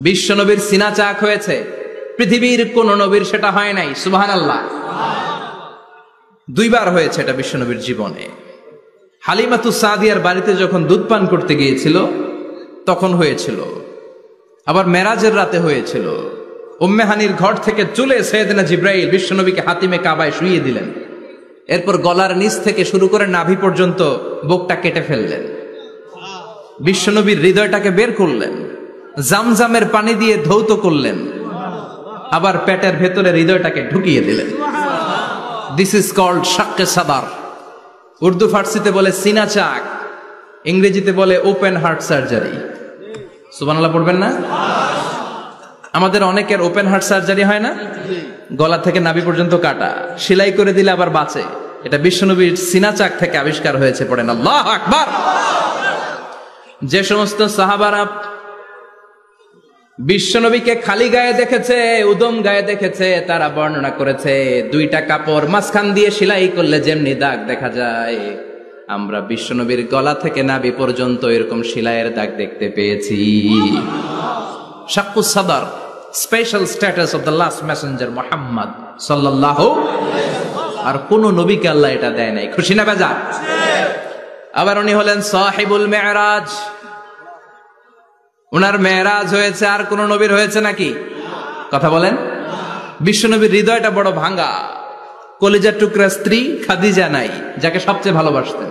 বিশ্ব নবীর সিনা চাক হয়েছে, পৃথিবীর কোন নবীর সেটা হয় নাই। সুবহানাল্লাহ। দুইবার হয়েছে এটা বিশ্ব নবীর জীবনে। হালিমাতুস সাদিয়ার বাড়িতে যখন দুধ পান করতে গিয়েছিল তখন হয়েছিল, আবার মেরাজের রাতে হয়েছিল। উম্মে হানির ঘর থেকে চলে সাইয়েদনা জিবরাইল বিশ্ব নবীকে হাতিমে কাবায় শুইয়ে দিলেন। এরপর গলার নিচ থেকে শুরু করে নাভি পর্যন্ত বুকটা কেটে ফেললেন, বিশ্ব নবীর হৃদয়টাকে বের করলেন, জামজামের পানি দিয়ে ধৌত করলেন, আবার পেটের ভেতরে হৃদয়টাকে ঢুকিয়ে দিলেন। দিস ইজ কল্ড শাক্কে সাদার। উর্দু ফার্সিতে বলে সিনা চাক, ইংরেজিতে বলে ওপেন হার্ট সার্জারি। সুবহানাল্লাহ পড়বেন না? আমাদের অনেকের ওপেন হার্ট সার্জারি হয় না, গলা থেকে নাভি পর্যন্ত কাটা, সেলাই করে দিলে আবার বাঁচে। এটা বিশ্বনবীর সিনা চাক থেকে আবিষ্কার হয়েছে। পড়েন আল্লাহু আকবার। যে সমস্ত সাহাবারা বিশ্বনবীকে খালি গায়ে দেখেছে, উদম গায়ে দেখেছে, তারা বর্ণনা করেছে দুইটা কাপড় মাঝখান দিয়ে সেলাই করলে যেমনি দাগ দেখা যায়, আমরা বিশ্বনবীর গলা থেকে নাভি পর্যন্ত এরকম সেলাইয়ের দাগ দেখতে পেয়েছি। শাক্কুস সাদার, special status of the last Messenger Muhammad সাল্লাল্লাহু। আর কোন নবীকে আল্লাহ এটা দেয় নাই। খুশি না বেজা? আবার উনি হলেন সাহিবুল মেরাজ। উনার মেরাজ হয়েছে, আর কোন নবীর হয়েছে নাকি? কথা বলেন। বিশ্বনবীর হৃদয়টা বড় ভাঙা, কলিজার টুকরা স্ত্রী খাদিজা নাই, যাকে সবচেয়ে ভালোবাসতেন,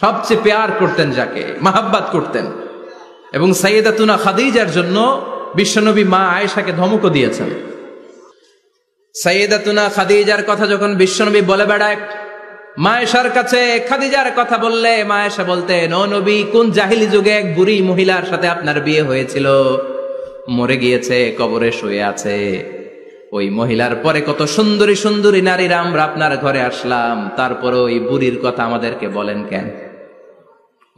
সবচেয়ে প্যার করতেন, যাকে মাহাব্বাত করতেন। এবং সাইয়েদাতুনা খাদিজার জন্য বিশ্বনবী মা আয়েশাকে ধমকও দিয়েছেন। সাইয়েদাতুনা খাদিজার কথা যখন বিশ্বনবী বলে বেড়ায় মা আয়েশার কাছে, খাদিজার কথা বললে মা আয়েশা বলতেন, ও নবী, কোন জাহিলি যুগে এক বুড়ি মহিলার সাথে আপনার বিয়ে হয়েছিল, মরে গিয়েছে, কবরে শুয়ে আছে। ওই মহিলার পরে কত সুন্দরী সুন্দরী নারীরা আমরা আপনার ঘরে আসলাম, তারপরে ওই বুড়ির কথা আমাদেরকে বলেন কেন?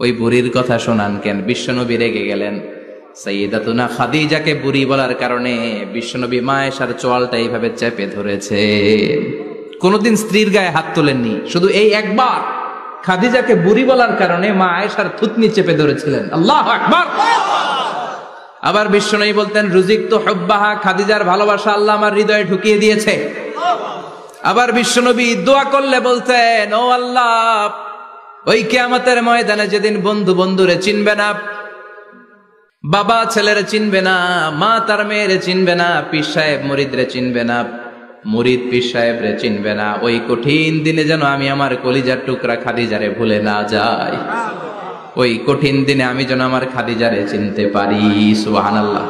ওই বুড়ির কথা শোনান কেন? বিশ্বনবী রেগে গেলেন। সাইয়েদাতুনা খাদিজাকে বুড়ি বলার কারণে বিশ্বনবী মা আয়েশার চোয়ালটা এইভাবে চেপে ধরেছে। কোনদিন স্ত্রীর গায়ে হাত তোলেননি, শুধু এই একবার খাদিজাকে বুড়ি বলার কারণে মা আয়েশার থুতনি চেপে ধরেছিলেন। আল্লাহু আকবার। আবার বিশ্বনবী বলতেন, রুজিকতু হুব্বাহা, খাদিজার ভালোবাসা আল্লাহ আমার হৃদয়ে ঢুকিয়ে দিয়েছে। আবার বিশ্বনবী দোয়া করলে বলতেন, ও আল্লাহ, ওই কিয়ামতের ময়দানে যেদিন বন্ধু বন্ধুরে চিনবে না, বাবা ছেলেরে চিনবে না, মা তার মেয়েরে চিনবে না, পীর সাহেব মুরিদরে চিনবে না, মুরিদ পীর সাহেবরে চিনবে না, ওই কঠিন দিনে যেন আমি আমার কলিজার টুকরা খাদিজারে ভুলে না যাই। ওই কঠিন দিনে আমি যেন আমার খাদিজারে চিনতে পারি। সুবহানাল্লাহ।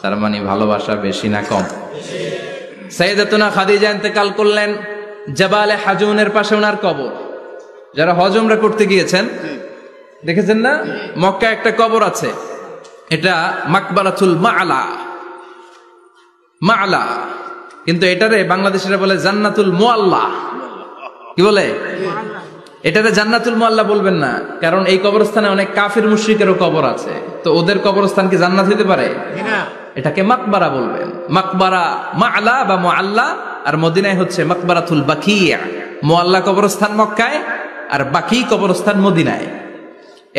তার মানে ভালোবাসা বেশি না কম? সাইয়েদাতুনা খাদিজা ইন্তেকাল করলেন, জাবালে হাজুনের পাশে ওনার কবর। যারা হজ উমরা করতে গিয়েছেন দেখেছেন না, মক্কা একটা কবর আছে, এটা মাকবারাতুল মা'লা। মা'লা, কিন্তু এটারে বাংলাদেশিরা বলে জান্নাতুল মুআল্লা। কি বলে? এটারে জান্নাতুল মুআল্লা বলবেন না, কারণ এই কবরস্থানে অনেক কাফির মুশরিকেরও কবর আছে, তো ওদের কবরস্থান কি জান্নাত হতে পারে? এটাকে মাকবারা বলবেন। মাকবারা মা'লা বা মুআল্লা, আর মদিনায় হচ্ছে মাকবারাতুল বাকিয়া। মুআল্লা কবরস্থান মক্কায়, আর বাকি কবরস্থান মদিনায়।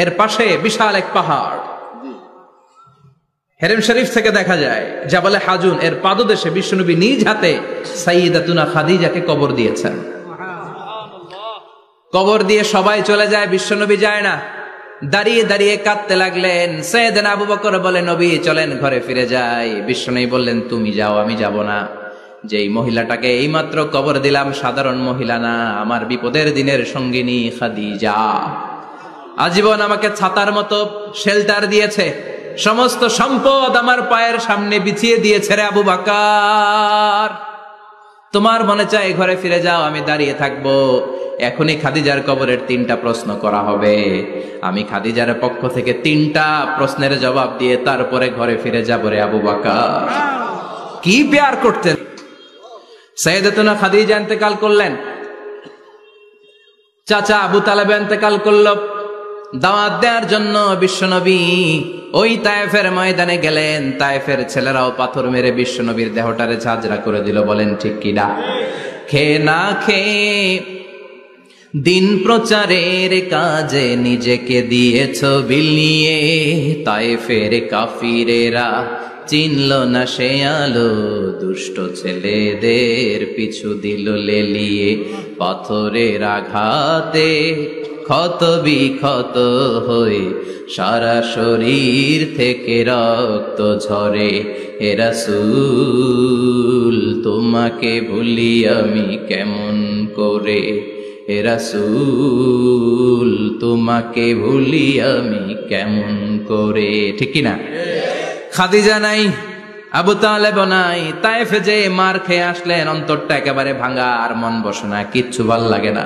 এর পাশে বিশাল এক পাহাড়, হেরেম শরীফ থেকে দেখা যায় জাবালে হাজুন, এর পাদদেশে বিশ্বনবী নিজ হাতে সাইয়েদাতুনা খাদিজাকে কবর দিয়েছেন। কবর দিয়ে সবাই চলে যায়, বিশ্বনবী যায় না। দাঁড়িয়ে দাঁড়িয়ে কাঁদতে লাগলেন। সাইয়েদনা আবু বকর বলে, নবী চলেন ঘরে ফিরে যাই। বিশ্বনবী বললেন, তুমি যাও, আমি যাব না। যেই মহিলাটাকে এইমাত্র কবর দিলাম সাধারণ মহিলা না, আমার বিপদের দিনের সঙ্গিনী খাদিজা। আজীবন আমাকে ছাতার মতো শেল্টার দিয়েছে, সমস্ত সম্পদ আমার পায়ের সামনে বিছিয়ে দিয়েছে রে আবু বকর। তোমার মনে চায় ঘরে ফিরে যাও, আমি দাঁড়িয়ে থাকবো। এখনই খাদিজার কবরের 3টা প্রশ্ন করা হবে, আমি খাদিজার পক্ষ থেকে 3টা প্রশ্নের জবাব দিয়ে তারপরে ঘরে ফিরে যাব রে আবু বকর। কি প্যার করতেন। সাইয়েদাতুনা খাদিজা ইন্তেকাল করলেন, চাচা আবু তালেব ইন্তেকাল করলো। দাওয়াত দেওয়ার জন্য বিশ্বনবী ওই তায়েফের ময়দানে গেলেন। তায়েফের ছেলেরাও পাথর মেরে বিশ্বনবীর দেহটারে ঝাঁঝরা করে দিল। বলেন ঠিক কিনা? খেয়ে না খেয়ে দিন প্রচারের কাজে নিজেকে দিয়েছ বিলিয়ে, তায়েফের কাফিরেরা চিনল না সে আলো, দুষ্ট ছেলেদের পিছু দিল লেলিয়ে। পাথরের আঘাতে ক্ষত বিক্ষত হয়ে সারা শরীর থেকে রক্ত ঝরে। হে রাসূল তোমাকে ভুলি আমি কেমন করে, হে রাসূল তোমাকে ভুলি আমি কেমন করে। ঠিক কিনা? খাদিজা নাই, আবু তালেব নাই, তায়েফে যে মার খেয়ে আসলেন, অন্তরটা একেবারে ভাঙা, আর মন বসে না, কিচ্ছু ভাল লাগে না।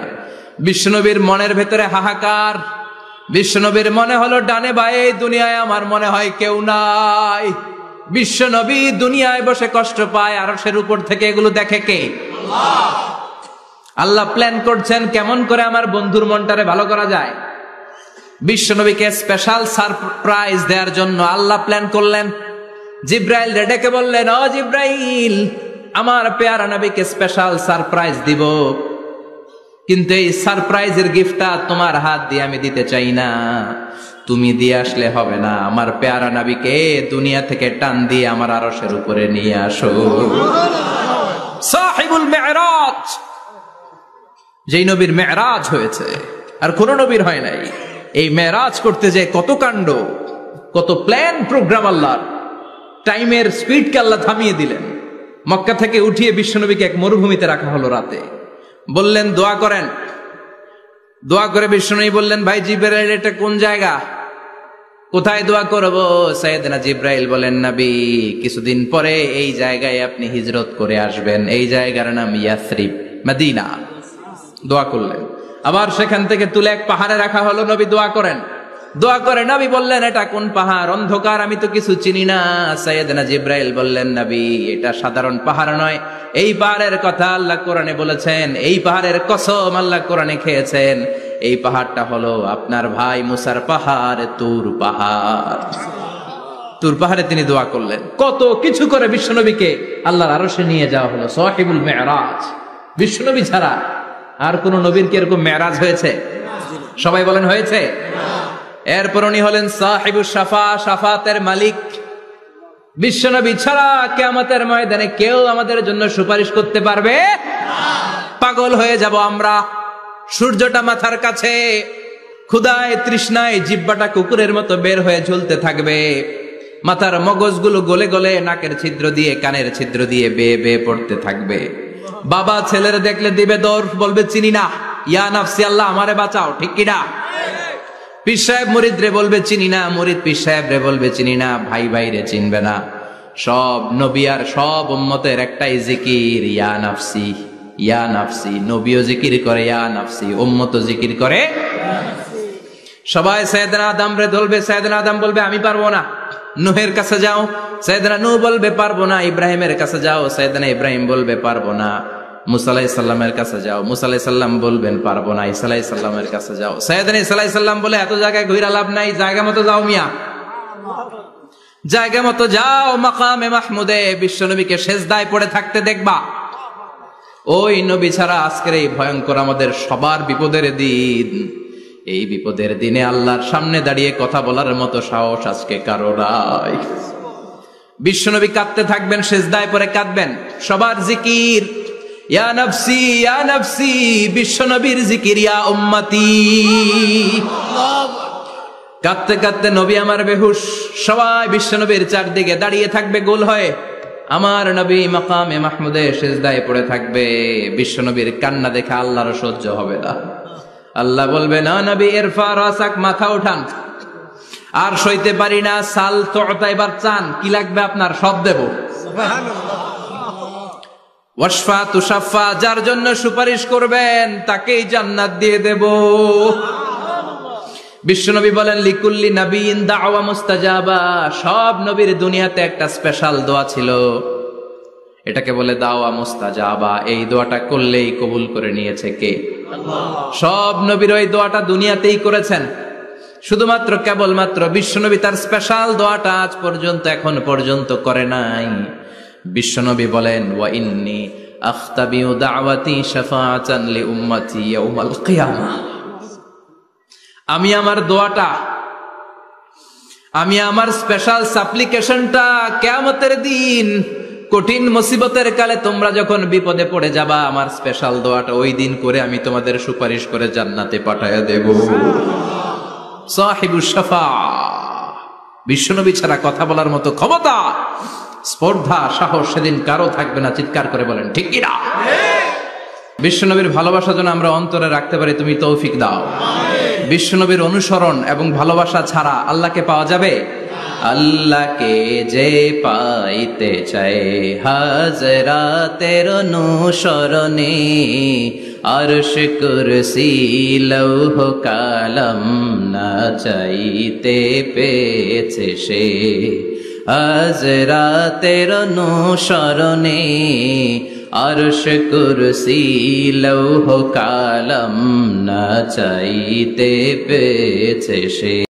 বিশ্বনবীর মনের ভেতরে হাহাকার। বিশ্বনবীর মনে হলো ডানে বায়ে দুনিয়ায় আমার মনে হয় কেউ নাই। বিশ্বনবী দুনিয়ায় বসে কষ্ট পায়, আরশের উপর থেকে এগুলো দেখে কে? আল্লাহ প্ল্যান করছেন কেমন করে আমার বন্ধুর মনটারে ভালো করা যায়। বিশ্বনবীকে স্পেশাল সারপ্রাইজ দেওয়ার জন্য আল্লাহ প্ল্যান করলেন। জিব্রাইল ডেকে বললেন, ও জিব্রাইল, আমার পেয়ারা নবীকে স্পেশাল সারপ্রাইজ দিব, কিন্তু এই সারপ্রাইজের গিফটটা তোমার হাত দিয়ে আমি দিতে চাই না, তুমি দিয়ে আসলে হবে না। আমার পেয়ারা নবীকে দুনিয়া থেকে টান দিয়ে আমার আরশের উপরে নিয়ে আসো। সাহিবুল মেরাজ, যেই নবীর মেরাজ হয়েছে আর কোন নবীর হয় নাই। এই মেরাজ করতে যে কত কাণ্ড, কত প্ল্যান প্রোগ্রাম আল্লাহর। টাইমের স্পিডকে আল্লাহ থামিয়ে দিলেন। মক্কা থেকে উঠিয়ে বিশ্বনবীকে এক মরুভূমিতে রাখা হলো রাতে। বললেন দোয়া করেন। দোয়া করে বিশ্বনবী বললেন, ভাই জিবরাইল, এটা কোন জায়গা, কোথায় দোয়া করব? সাইয়েদনা জিবরাইল বলেন, নবী, কিছুদিন পরে এই জায়গায় আপনি হিজরত করে আসবেন, এই জায়গার নাম ইয়াসরিব, মদিনা। দোয়া করলেন। আবার সেখান থেকে তুলে এক পাহাড়ে রাখা হলো, নবী দোয়া করেন। দোয়া করে নবী বললেন, এটা কোন পাহাড়? অন্ধকার, আমি তো কিছু চিনি না। সাইয়েদনা জিবরাইল বললেন, নবী, এটা সাধারণ পাহাড় নয়, এই পাহাড়ের কথা আল্লাহ কোরআনে বলেছেন, এই পাহাড়ের কসম আল্লাহ কোরআনে খেয়েছেন। এই পাহাড়টা হলো আপনার ভাই মুসার পাহাড়, তুর পাহাড়। তুর পাহাড়ে তিনি দোয়া করলেন। কত কিছু করে বিশ্বনবীকে আল্লাহর আরশে নিয়ে যাওয়া হলো। সাহিবুল মেরাজ। বিশ্বনবী ছাড়া আর কোন নবীর কি এরকম মেরাজ হয়েছে? সবাই বলেন হয়েছে। এরপর উনি হলেন সাহিবুস শাফা, শাফাতের মালিক। বিশ্বনবী ছাড়া কিয়ামতের ময়দানে কেউ আমাদের জন্য সুপারিশ করতে পারবে না। পাগল হয়ে যাব আমরা। সূর্যটা মাথার কাছে, ক্ষুধায় তৃষ্ণায় জিহ্বাটা কুকুরের মতো বের হয়ে ঝুলতে থাকবে। মাথার মগজগুলো গলে গলে নাকের ছিদ্র দিয়ে, কানের ছিদ্র দিয়ে বেয়ে বেয়ে পড়তে থাকবে। বাবা ছেলের দেখলে দিবে দৌড়, বলবে চিনি না, ইয়া নাফসি, আল্লাহ আমারে বাঁচাও। ঠিক কিনা? পীর সাহেব মুরিদ রে বলবে চিনি না, মুরিদ পীর সাহেব রে বলবে চিনি না, ভাই ভাই রে চিনবে না। সব নবী আর সব উম্মতের একটাই জিকির, ইয়া নাফসি, ইয়া নাফসি। নবীও জিকির করে ইয়া নাফসি, উম্মতও জিকির করে। সবাই সাইয়েদনা আদম রে ধরবে, সাইয়েদনা আদম বলবে আমি পারবো না। নূহের কাছে যাও, সাইয়েদনা নূহ বলবে পারবো না। ইব্রাহিমের কাছে যাও, সাইয়েদনা ইব্রাহিম বলবে পারবো না। মুসা আলাইহিস সালামের কাছে যাও, মুসা আলাইহিস সালাম বলবেন পারবো না। ঈসা আলাইহিস সালামের কাছে যাও, সাইয়েদনা ঈসা আলাইহিস সালাম বলে এত জায়গায় ঘুরে লাভ নাই, জায়গা মতো যাও মিয়া, জায়গা মতো যাও। মাকামে মাহমুদে বিশ্বনবীকে সেজদায় পড়ে থাকতে দেখবা। ওই নবী ছাড়া আজকের এই ভয়ঙ্কর আমাদের সবার বিপদের দিন। এই বিপদের দিনে আল্লাহর সামনে দাঁড়িয়ে কথা বলার মতো সাহস আজকে কারো নাই। বিশ্বনবী কাঁদতে থাকবেন, সেজদায় পড়ে কাঁদবেন। সবার জিকির ইয়া নাফসি, ইয়া নাফসি। বিশ্বনবীর জিকির ইয়া উম্মতি। কাঁদতে কাঁদতে নবী আমার বেহুশ। সবাই বিশ্বনবীর চারদিকে দাঁড়িয়ে থাকবে গোল হয়ে। আমার নবী মাকামে মাহমুদে সেজদায় পড়ে থাকবে। বিশ্বনবীর কান্না দেখে আল্লাহর সহ্য হবে না। আল্লাহ বলবে, না নবী, ইরফা রাসাক, মাথা উঠান, আর সইতে পারি না। সাল তোতা, এবার চান, কি লাগবে আপনার, সব দেব। ওয়াশফা তুশাফা, যার জন্য সুপারিশ করবেন তাকেই জান্নাত দিয়ে দেব। বিশ্বনবী বলেন, লিকুল্লি নবিয়্যিন দাওয়া মুস্তাজাবা। সব নবীর দুনিয়াতে একটা স্পেশাল দোয়া ছিল, এটাকে বলে দাওয়া মুস্তাজাবা। এই দোয়াটা করলেই কবুল করে নিয়েছে কে? আল্লাহ। সব নবীর ওই দোয়াটা দুনিয়াতেই করেছেন, শুধুমাত্র কেবলমাত্র বিশ্বনবী তার স্পেশাল দোয়াটা আজ পর্যন্ত, এখন পর্যন্ত করে নাই। বিশ্বনবী বলেন, ওয়া ইন্নী আখতাবিউ দাওয়াতি শাফাআতান লিউম্মতি ইয়াউমাল কিয়ামাহ। আমি আমার দোয়াটা, আমি আমার স্পেশাল সাপ্লিকেশনটা কিয়ামতের দিন কঠিন মুসিবতের কালে তোমরা যখন বিপদে পড়ে যাবা, আমার স্পেশাল দোয়াটা ওই দিন করে আমি তোমাদের সুপারিশ করে জান্নাতে পাঠায়া দেব। সাহিবুশ শাফাআ, বিশ্বনবী ছাড়া কথা বলার মতো ক্ষমতা, স্পর্ধা, সাহস সেদিন কারো থাকবে না। চিৎকার করে বলেন ঠিক কি না? বিশ্বনবীর ভালোবাসা যেন আমরা অন্তরে রাখতে পারি, তুমি তৌফিক দাও। বিশ্বনবীর অনুসরণ এবং ভালোবাসা ছাড়া আল্লাহকে পাওয়া যাবে? আল্লাহকে যে পাইতে চায় হাজরাতের অনুসরণে, আরশ কুরসি লৌহ কালাম না চাইতে পেয়েছে সে। হাজরাতের অনুসরণে, আরশ কুরসি লৌহ কালাম না চাইতে পেয়েছে সে।